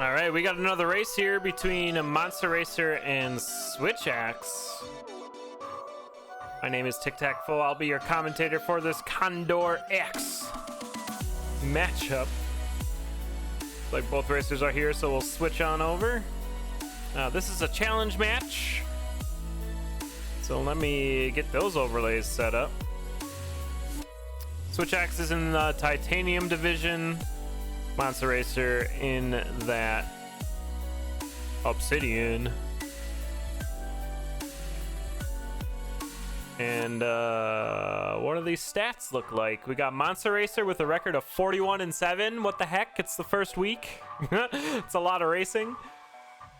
All right, we got another race here between MonsterRacer and Switchaxe. My name is Tic Tac Fo. I'll be your commentator for this CoNDOR X matchup. Looks like both racers are here, so we'll switch on over. This is a challenge match, so let me get those overlays set up. Switchaxe is in the titanium division. MonsterRacer in that obsidian. And what do these stats look like? We got MonsterRacer with a record of 41-7. What the heck? It's the first week. It's a lot of racing.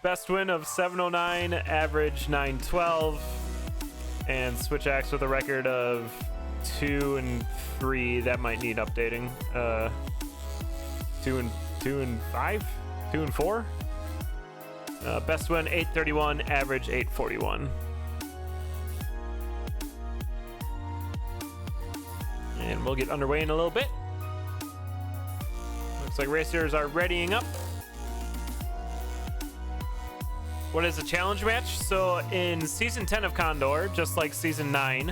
Best win of 709, average 912. And Switchaxe with a record of 2-3. That might need updating. 2-4. Best win 831, average 841. And we'll get underway in a little bit. Looks like racers are readying up. What is a challenge match? So in season 10 of CoNDOR, just like season 9,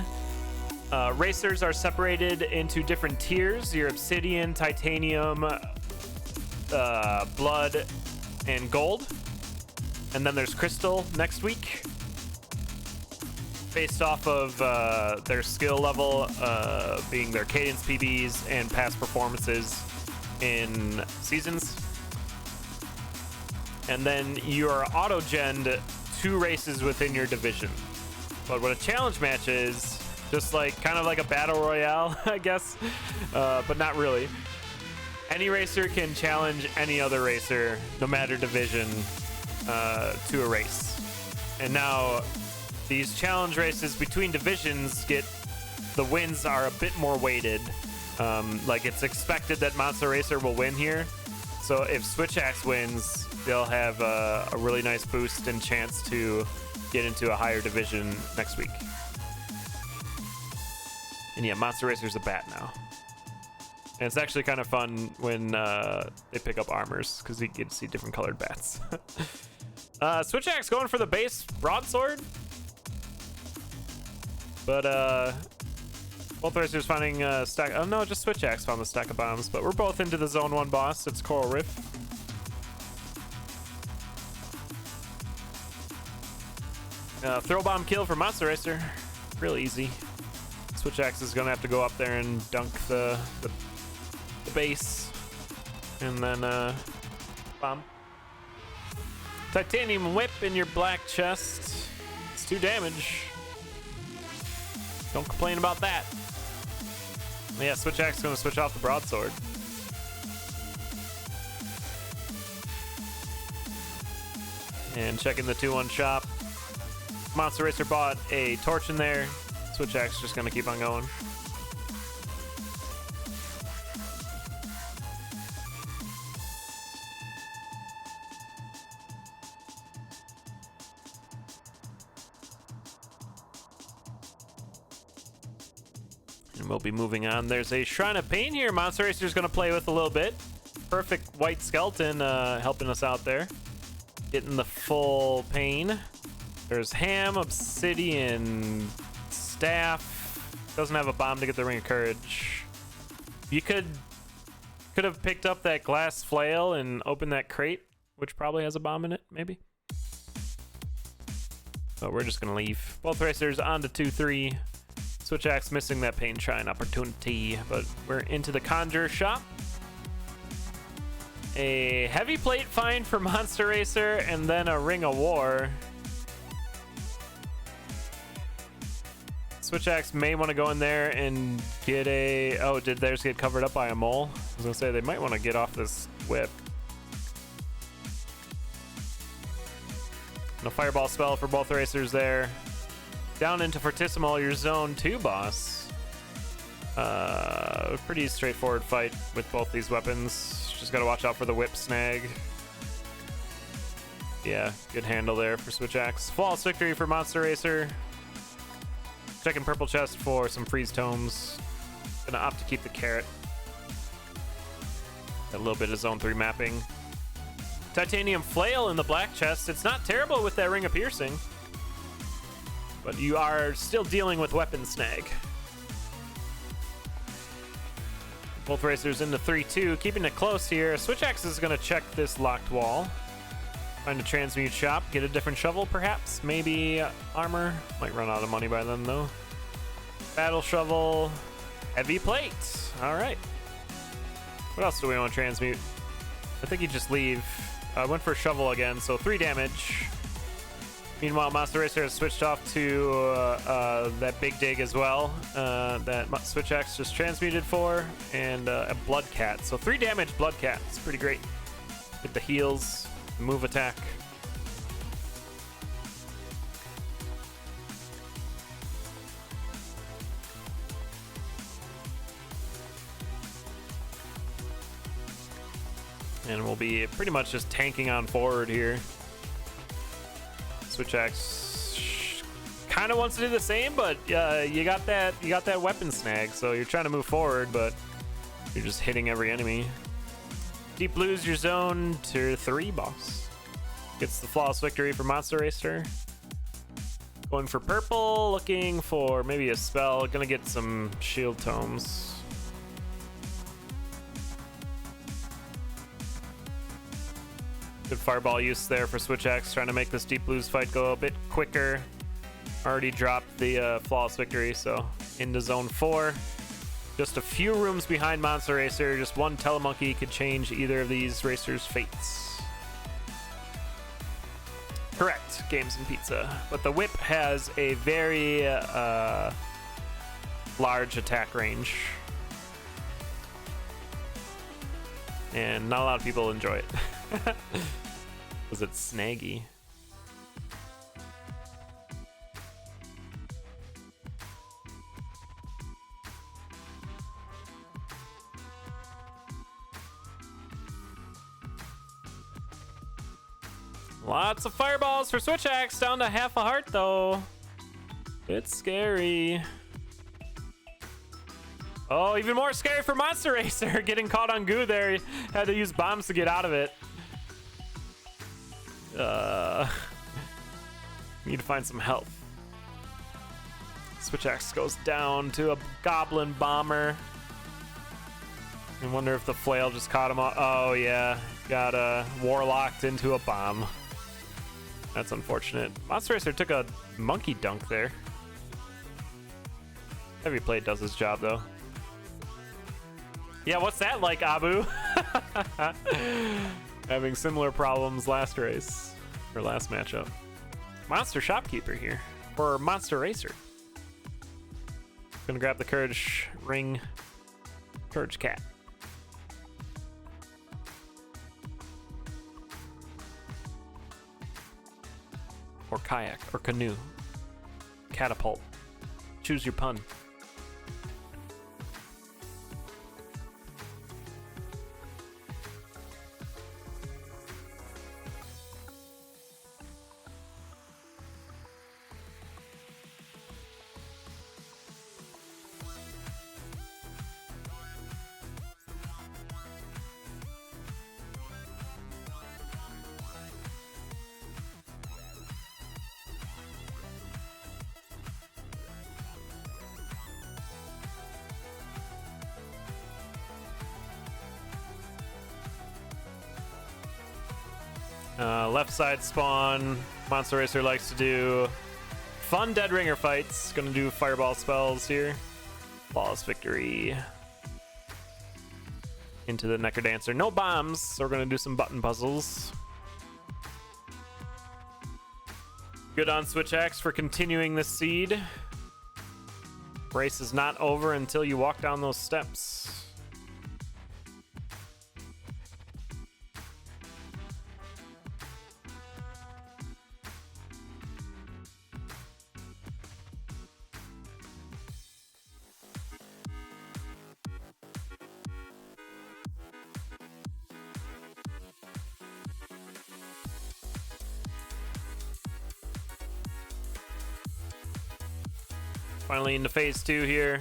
racers are separated into different tiers: your obsidian, titanium, blood, and gold. And then there's crystal next week, based off of their skill level, being their cadence PBs and past performances in seasons. And then you are auto-genned 2 races within your division. But what a challenge match is, just like kind of like a battle royale, I guess, but not really. Any racer can challenge any other racer, no matter division, to a race. And now these challenge races between divisions the wins are a bit more weighted. Like, it's expected that MonsterRacer will win here. So if Switchaxe wins, they'll have a really nice boost and chance to get into a higher division next week. And yeah, MonsterRacer's a bat now. And it's actually kind of fun when they pick up armors, because you get to see different colored bats. Switchaxe going for the base broadsword. But both racers finding a stack. Oh no, just Switchaxe found the stack of bombs. But we're both into the Zone 1 boss. It's Coral Rift. Throw bomb kill for MonsterRacer. Real easy. Switchaxe is going to have to go up there and dunk the base. And then bomb. Titanium whip in your black chest. It's 2 damage. Don't complain about that. Yeah, Switchaxe is going to switch off the broadsword. And checking the 2-1 shop. MonsterRacer bought a torch in there. Switchaxe just going to keep on going. And we'll be moving on. There's a Shrine of Pain here. MonsterRacer's going to play with a little bit. Perfect white skeleton helping us out there. Getting the full pain. There's ham, obsidian, staff. Doesn't have a bomb to get the Ring of Courage. You could have picked up that glass flail and opened that crate, which probably has a bomb in it, maybe. But we're just gonna leave. Both racers on to 2-3. Switchaxe missing that pain shrine opportunity, but we're into the conjure shop. A heavy plate find for MonsterRacer, and then a Ring of War. Switchaxe may want to go in there and get a... Oh, did theirs get covered up by a mole? I was going to say, they might want to get off this whip. And a fireball spell for both racers there. Down into Fortissimo, your Zone 2 boss. Pretty straightforward fight with both these weapons. Just got to watch out for the whip snag. Yeah, good handle there for Switchaxe. Flawless victory for MonsterRacer. Checking purple chest for some freeze tomes. Gonna opt to keep the carrot. A little bit of Zone 3 mapping. Titanium flail in the black chest. It's not terrible with that ring of piercing, but you are still dealing with weapon snag. Both racers into 3-2, keeping it close here. Switchaxe is going to check this locked wall. Find a transmute shop, get a different shovel perhaps, maybe armor. Might run out of money by then though. Battle shovel, heavy plate. All right. What else do we want to transmute? I think you just leave. Went for a shovel again, so 3 damage. Meanwhile, MonsterRacer has switched off to that big dig as well, that Switchaxe just transmuted for, and a Blood Cat. So 3 damage Blood Cat. It's pretty great. Get the heals, move attack. And we'll be pretty much just tanking on forward here. Switchaxe kind of wants to do the same, but you got that weapon snag, so you're trying to move forward, but you're just hitting every enemy. Deep Blue's your zone tier 3 boss. Gets the flawless victory for MonsterRacer. Going for purple, looking for maybe a spell. Gonna get some shield tomes. Good fireball use there for Switchaxe, trying to make this Deep Blues fight go a bit quicker. Already dropped the flawless victory, so into zone 4. Just a few rooms behind MonsterRacer. Just one Telemonkey could change either of these racers' fates. Correct, Games and Pizza. But the whip has a very large attack range. And not a lot of people enjoy it. Was it snaggy? Lots of fireballs for Switchaxe, down to half a heart though. It's scary. Oh, even more scary for MonsterRacer. Getting caught on goo there. He had to use bombs to get out of it. Need to find some health. Switchaxe goes down to a goblin bomber. I wonder if the flail just caught him off. Oh yeah, got warlocked into a bomb. That's unfortunate. MonsterRacer took a monkey dunk there. Heavy plate does his job though. Yeah, what's that like, Abu? Having similar problems last race, or last matchup. Monster Shopkeeper here, or MonsterRacer. Gonna grab the Courage Ring, Courage Cat. Or Kayak, or Canoe. Catapult. Choose your pun. Left side spawn. MonsterRacer likes to do fun Dead Ringer fights. Gonna do fireball spells here. Flawless victory. Into the Necrodancer. No bombs, so we're gonna do some button puzzles. Good on Switchaxe for continuing this seed. Race is not over until you walk down those steps. Finally into phase 2 here.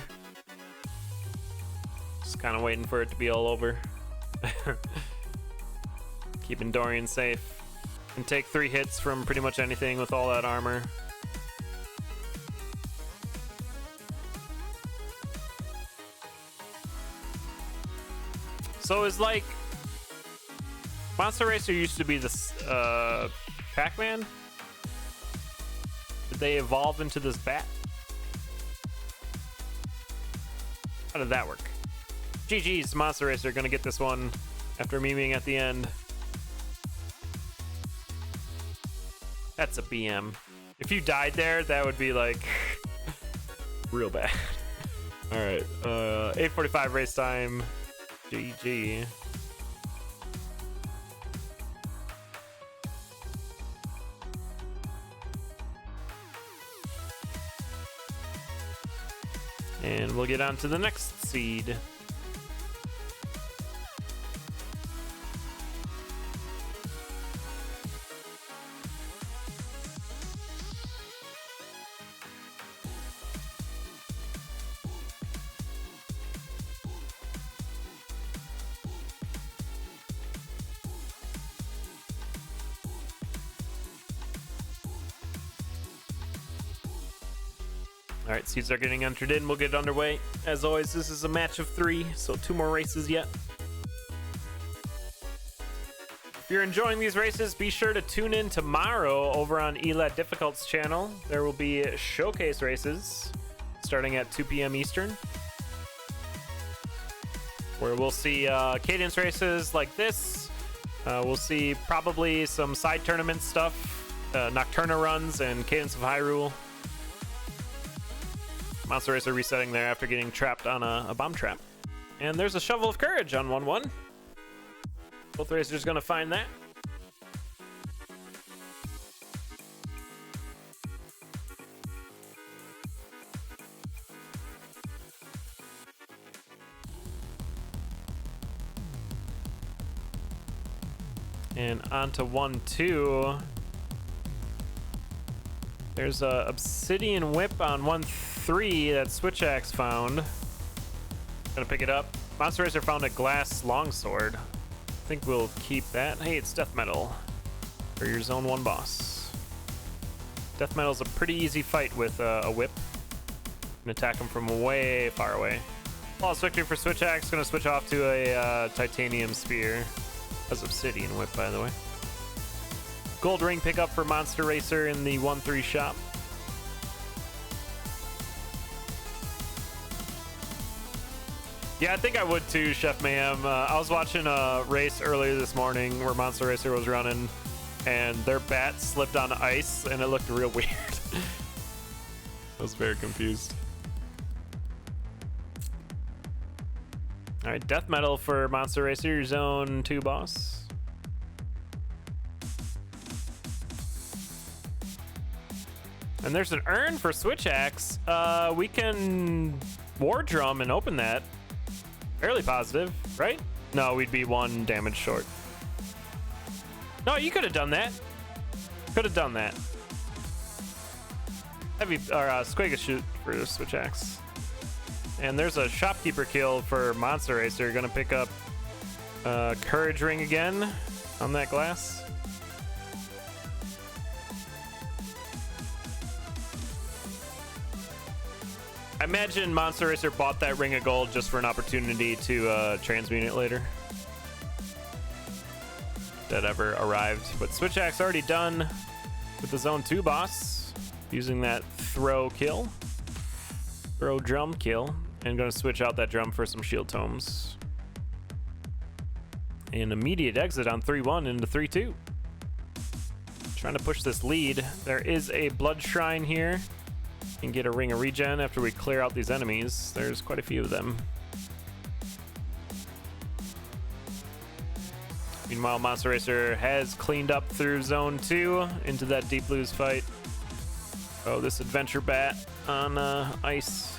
Just kind of waiting for it to be all over. keeping Dorian safe. Can take 3 hits from pretty much anything with all that armor. So it's like MonsterRacer used to be this Pac-Man. Did they evolve into this bat? How did that work? GG's, MonsterRacer gonna get this one after memeing at the end. That's a BM. If you died there, that would be like real bad. All right, 8:45 race time. GG. And we'll get on to the next seed. All right, seeds are getting entered in. We'll get underway. As always, this is a match of 3, so 2 more races yet. If you're enjoying these races, be sure to tune in tomorrow over on Elat Difficult's channel. There will be showcase races starting at 2 p.m. Eastern, where we'll see cadence races like this. We'll see probably some side tournament stuff, Nocturna runs, and Cadence of Hyrule. MonsterRacer resetting there after getting trapped on a bomb trap. And there's a Shovel of Courage on 1-1. Both racers gonna find that. And on to 1-2. There's a Obsidian Whip on 1-3 that Switchaxe found. Gonna pick it up. MonsterRacer found a glass longsword. I think we'll keep that. Hey, it's Death Metal for your Zone 1 boss. Death Metal's a pretty easy fight with a whip. Can attack him from way far away. Flawless victory for Switchaxe. Gonna switch off to a titanium spear. That's Obsidian Whip, by the way. Gold ring pickup for MonsterRacer in the 1-3 shop. Yeah, I think I would too, Chef Mayhem. I was watching a race earlier this morning where MonsterRacer was running, and their bat slipped on ice, and it looked real weird. I was very confused. All right, Death Metal for MonsterRacer, your Zone 2 boss. And there's an urn for Switchaxe. We can War Drum and open that. Fairly positive, right? No, we'd be 1 damage short. No, you could have done that. Could have done that. Heavy or Squigga shoot for Switchaxe. And there's a shopkeeper kill for MonsterRacer. Gonna pick up Courage Ring again on that glass. I imagine MonsterRacer bought that ring of gold just for an opportunity to transmute it later. If that ever arrived. But Switchaxe already done with the Zone 2 boss, using that throw kill. Throw drum kill. And gonna switch out that drum for some shield tomes. An immediate exit on 3-1 into 3-2. Trying to push this lead. There is a blood shrine here. Can get a ring of regen after we clear out these enemies. There's quite a few of them. Meanwhile, MonsterRacer has cleaned up through Zone 2 into that Deep Blues fight. Oh, this adventure bat on ice.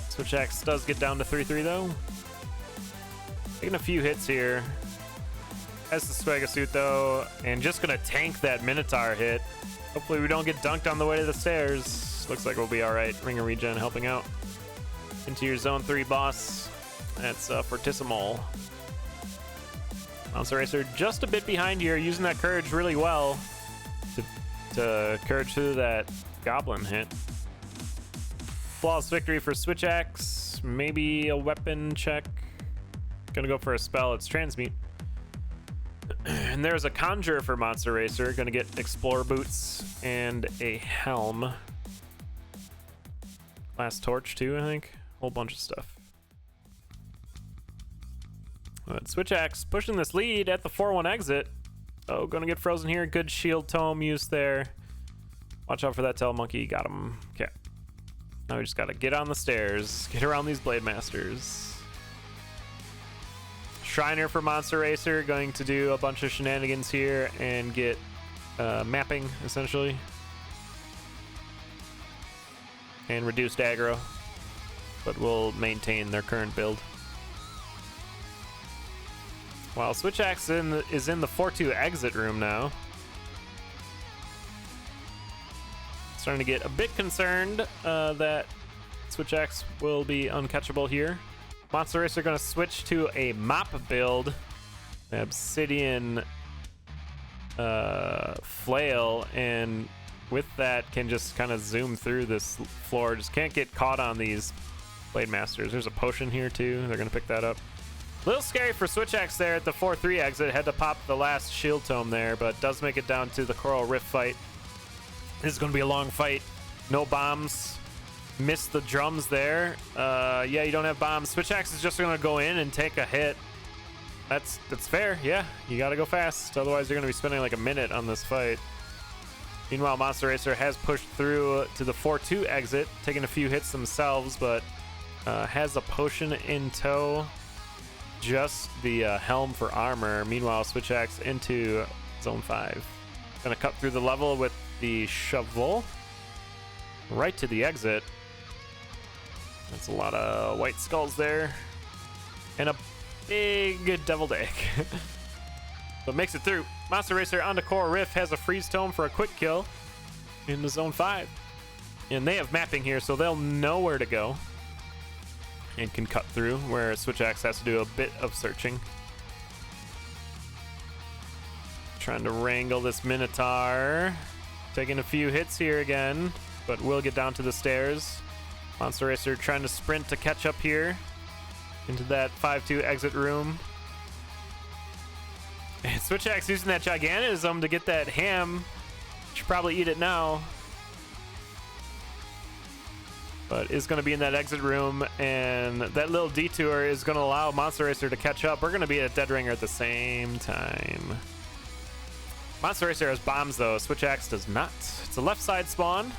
Switchaxe does get down to 3-3 though. Taking a few hits here. Has the Swagga suit though, and just gonna tank that Minotaur hit. Hopefully we don't get dunked on the way to the stairs. Looks like we'll be all right. Ring of Regen helping out. Into your Zone 3 boss. That's Fortissimo. MonsterRacer just a bit behind here, using that courage really well to courage through that goblin hit. Flawless victory for Switchaxe. Maybe a weapon check. Gonna go for a spell. It's Transmute. And there's a Conjure for MonsterRacer. Gonna get Explorer Boots and a Helm. Last Torch too, I think. Whole bunch of stuff. But Switchaxe pushing this lead at the 4-1 exit. Oh, gonna get frozen here. Good shield tome used there. Watch out for that tail monkey. Got him. Okay. Now we just gotta get on the stairs. Get around these Blade Masters. Shriner for MonsterRacer. Going to do a bunch of shenanigans here and get mapping, essentially. And reduced aggro. But we'll maintain their current build. While Switchaxe is in the 4-2 exit room now. Starting to get a bit concerned that Switchaxe will be uncatchable here. MonsterRacer going to switch to a mop build. Obsidian flail, and with that can just kind of zoom through this floor. Just can't get caught on these Blade Masters. There's a potion here too. They're going to pick that up. A little scary for Switchaxe there at the 4-3 exit. Had to pop the last shield tome there, but does make it down to the Coral Rift fight. This is going to be a long fight. No bombs. Missed the drums there. Yeah, you don't have bombs. Switchaxe is just going to go in and take a hit. That's fair. Yeah, you got to go fast. Otherwise, you're going to be spending like a minute on this fight. Meanwhile, MonsterRacer has pushed through to the 4-2 exit, taking a few hits themselves, but has a potion in tow. Just the helm for armor. Meanwhile, Switchaxe into zone 5. Gonna cut through the level with the shovel right to the exit. That's a lot of white skulls there, and a big deviled egg. But makes it through. MonsterRacer onto Coral Rift, has a freeze tome for a quick kill into zone 5, and they have mapping here, so they'll know where to go and can cut through, where Switchaxe has to do a bit of searching. Trying to wrangle this Minotaur. Taking a few hits here again, but will get down to the stairs. MonsterRacer trying to sprint to catch up here into that 5-2 exit room. And Switchaxe using that Gigantism to get that ham. Should probably eat it now. But is going to be in that exit room, and that little detour is going to allow MonsterRacer to catch up. We're going to be at Dead Ringer at the same time. MonsterRacer has bombs, though. Switchaxe does not. It's a left side spawn.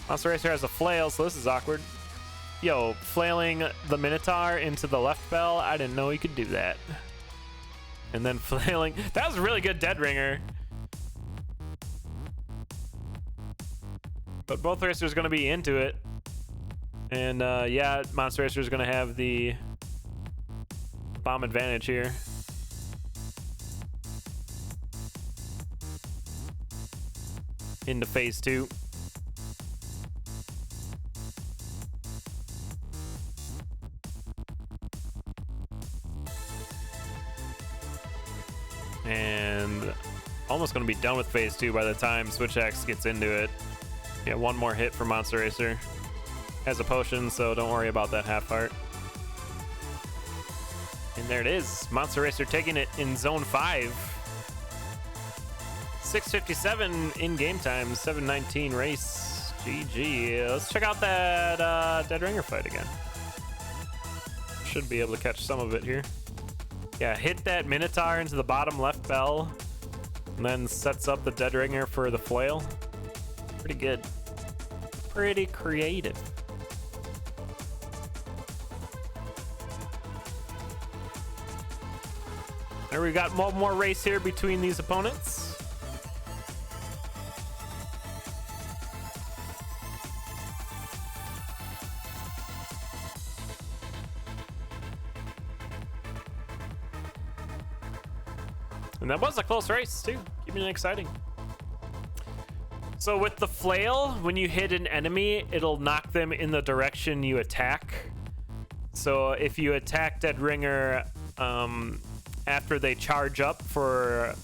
MonsterRacer has a flail, so this is awkward. Yo, flailing the Minotaur into the left bell. I didn't know he could do that. And then flailing. That was a really good Dead Ringer. But both racers are going to be into it. And yeah, MonsterRacer is going to have the bomb advantage here. Into phase 2. And almost going to be done with phase 2 by the time Switchaxe gets into it. Yeah, one more hit for MonsterRacer. Has a potion, so don't worry about that half heart. And there it is. MonsterRacer taking it in zone 5. 6:57 in game time. 7:19 race. GG. Let's check out that Dead Ringer fight again. Should be able to catch some of it here. Yeah, hit that Minotaur into the bottom left bell, and then sets up the Dead Ringer for the flail. Pretty good. Pretty creative. There we got one more race here between these opponents. And that was a close race too, keeping it exciting. So with the flail, when you hit an enemy, it'll knock them in the direction you attack. So if you attack Dead Ringer after they charge up for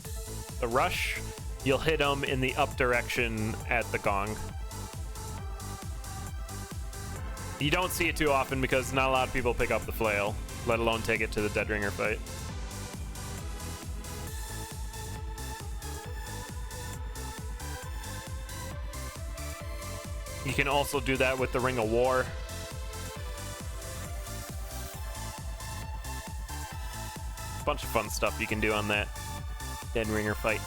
the rush, you'll hit them in the up direction at the gong. You don't see it too often because not a lot of people pick up the flail, let alone take it to the Dead Ringer fight. You can also do that with the Ring of War. Bunch of fun stuff you can do on that Dead Ringer fight.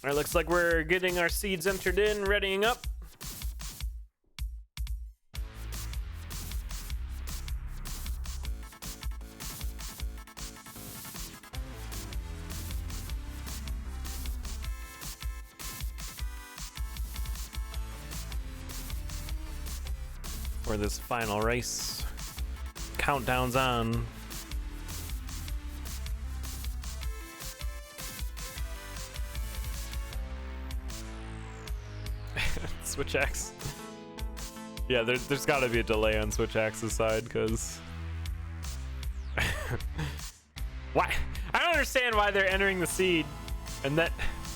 All right, looks like we're getting our seeds entered in, readying up. For this final race, countdown's on. Switchaxe. Yeah, there's got to be a delay on Switchaxe's side, because why? I don't understand why they're entering the seed, and that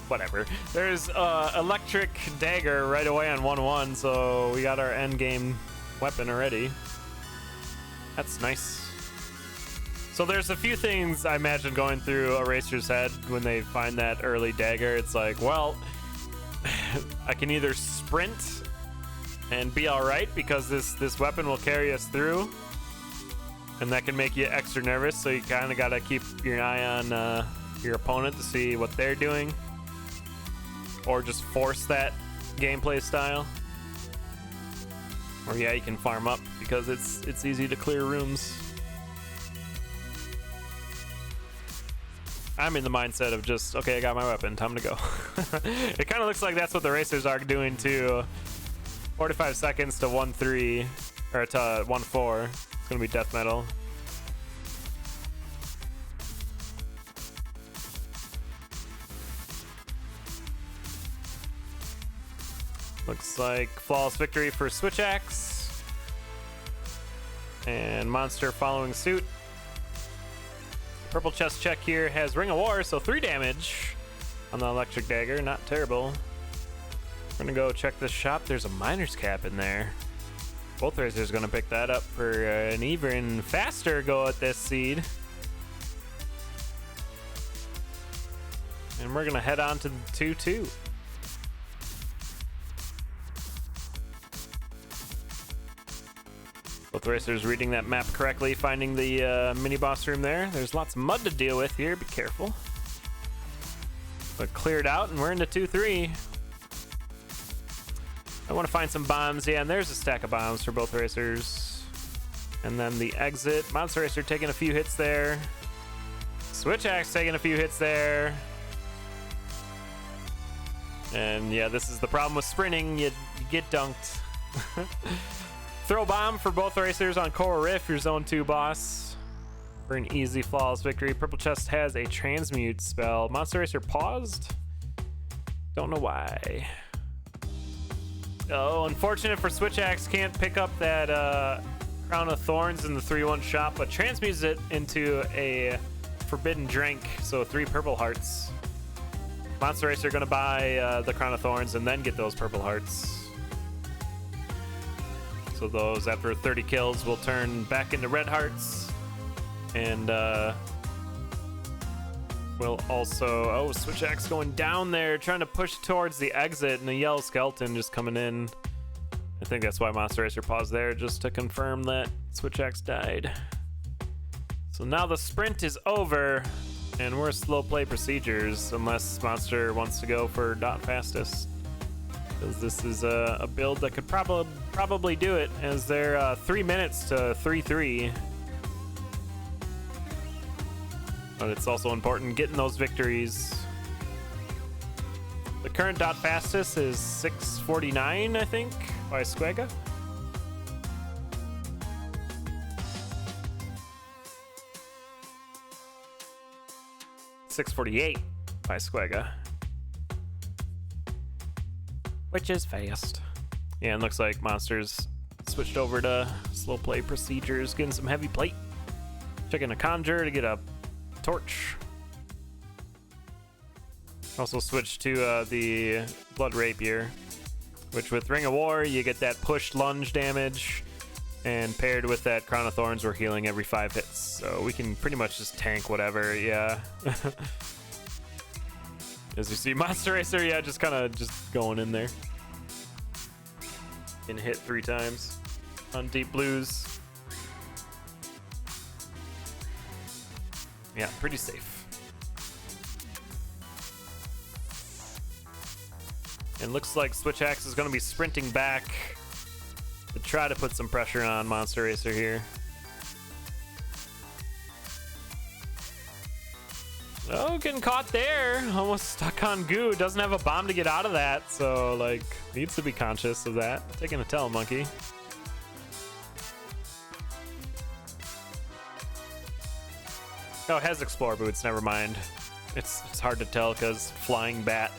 whatever. There's electric dagger right away on 1-1, so we got our end game weapon already. That's nice. So there's a few things I imagine going through a racer's head when they find that early dagger. It's like, well, I can either sprint and be all right because this weapon will carry us through, and that can make you extra nervous, so you kind of got to keep your eye on your opponent to see what they're doing, or just force that gameplay style. Or yeah, you can farm up because it's easy to clear rooms. I'm in the mindset of just, okay, I got my weapon, time to go. It kind of looks like that's what the racers are doing too. 45 seconds to 1-3, or to 1-4. It's gonna be death metal. Looks like flawless victory for Switchaxe. And Monster following suit. Purple chest check here has Ring of War, so 3 damage on the electric dagger. Not terrible. We're gonna go check this shop. There's a miner's cap in there. Both racers gonna pick that up for an even faster go at this seed. And we're gonna head on to the 2-2. Both racers reading that map correctly, finding the mini boss room there. There's lots of mud to deal with here, be careful. But cleared out, and we're into 2-3. I want to find some bombs. Yeah, and there's a stack of bombs for both racers. And then the exit. MonsterRacer taking a few hits there. Switchaxe taking a few hits there. And yeah, this is the problem with sprinting. You get dunked. Throw bomb for both racers on Coral Rift, your Zone 2 boss, for an easy flawless victory. Purple chest has a transmute spell. MonsterRacer paused. Don't know why. Oh, unfortunate for Switchaxe, can't pick up that Crown of Thorns in the 3-1 shop, but transmutes it into a forbidden drink, so 3 purple hearts. MonsterRacer gonna buy the Crown of Thorns and then get those purple hearts. So those, after 30 kills, will turn back into red hearts. And we'll also... Oh, Switchaxe going down there, trying to push towards the exit, and a yellow skeleton just coming in. I think that's why MonsterRacer paused there, just to confirm that Switchaxe died. So now the sprint is over, and we're slow play procedures, unless Monster wants to go for dot fastest. Because this is a build that could probably do it, as they're 3 minutes to 3-3. But it's also important getting those victories. The current dot fastest is 6:49, I think. by Squega. $648 by Squega, which is fast. Yeah, and looks like Monster's switched over to slow play procedures, getting some heavy plate. Checking a Conjure to get a torch. Also switched to the Blood Rapier, which with Ring of War, you get that pushed lunge damage, and paired with that Crown of Thorns, we're healing every 5 hits. So we can pretty much just tank whatever, yeah. As you see, MonsterRacer, yeah, just kind of just going in there. Can hit 3 times on deep blues. Yeah, pretty safe. And looks like Switchaxe is going to be sprinting back to try to put some pressure on MonsterRacer here. Oh, getting caught there. Almost stuck on goo. Doesn't have a bomb to get out of that, so, like, needs to be conscious of that. Taking a tail monkey. Oh, it has Explore Boots. Never mind. It's hard to tell because flying bat.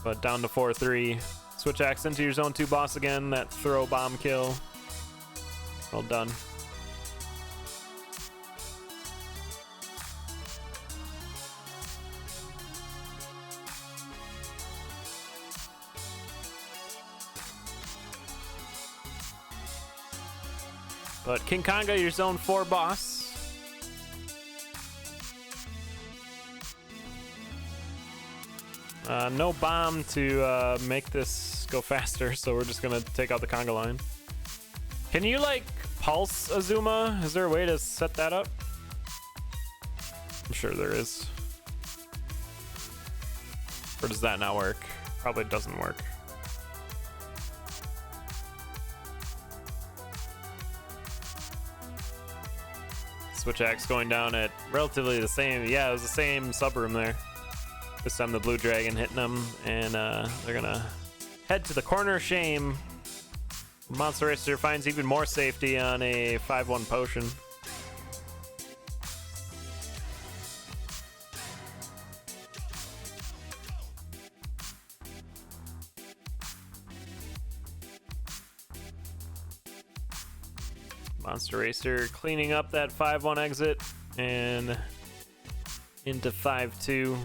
But down to 4-3. Switchaxe into your zone 2 boss again. That throw bomb kill. Well done. But King Konga, your zone 4 boss. No bomb to make this go faster, so we're just gonna take out the conga line. Can you, like, pulse Azuma? Is there a way to set that up? I'm sure there is. Or does that not work? Probably doesn't work. Switchaxe going down at relatively the same. Yeah, it was the same sub room there. This time the blue dragon hitting them, and they're gonna head to the corner of shame. MonsterRacer finds even more safety on a 5-1 potion. MonsterRacer cleaning up that 5-1 exit and into 5-2.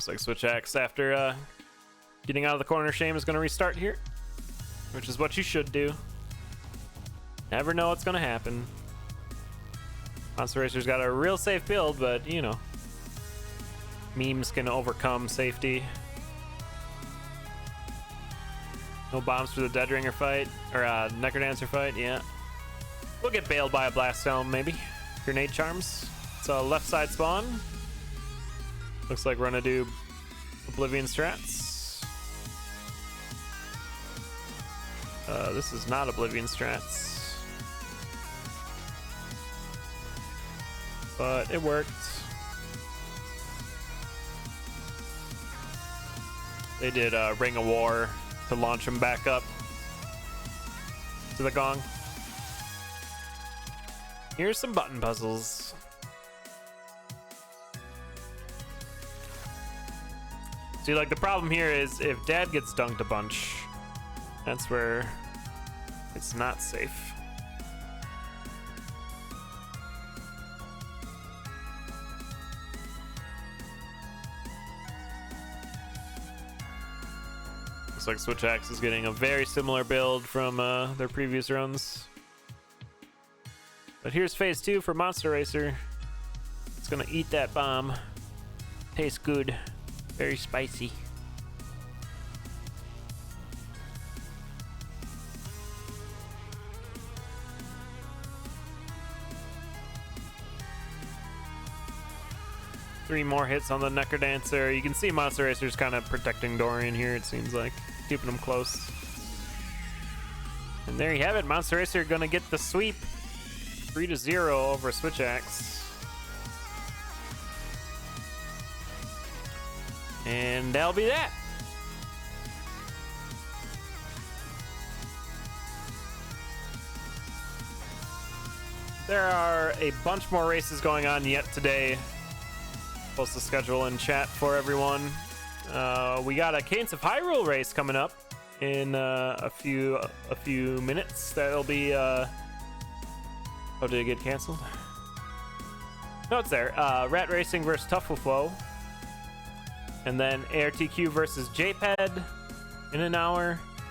Looks like Switchaxe, after getting out of the corner shame, is going to restart here, which is what you should do. Never know what's going to happen. MonsterRacer's got a real safe build, but, you know, memes can overcome safety. No bombs for the Dead Ringer fight, or Necrodancer fight, yeah. We'll get bailed by a Blast Helm, maybe. Grenade Charms. It's a left side spawn. Looks like we're gonna do Oblivion strats. This is not Oblivion strats, but it worked. They did Ring of War to launch him back up to the gong. Here's some button puzzles. See, like, the problem here is if Dad gets dunked a bunch, that's where it's not safe. Looks like Switchaxe is getting a very similar build from their previous runs. But here's phase 2 for MonsterRacer. It's gonna eat that bomb. Tastes good. Very spicy. Three more hits on the Necrodancer. You can see MonsterRacer's kind of protecting Dorian here, it seems like. Keeping him close. And there you have it. MonsterRacer gonna get the sweep. 3-0 over Switchaxe. And that'll be that. There are a bunch more races going on yet today. Post the schedule in chat for everyone. We got a Cadence of Hyrule race coming up in a few minutes. That'll be oh, did it get canceled? No, it's there. Rat Racing versus Tough with Flow, and then ARTQ versus JPED in an hour.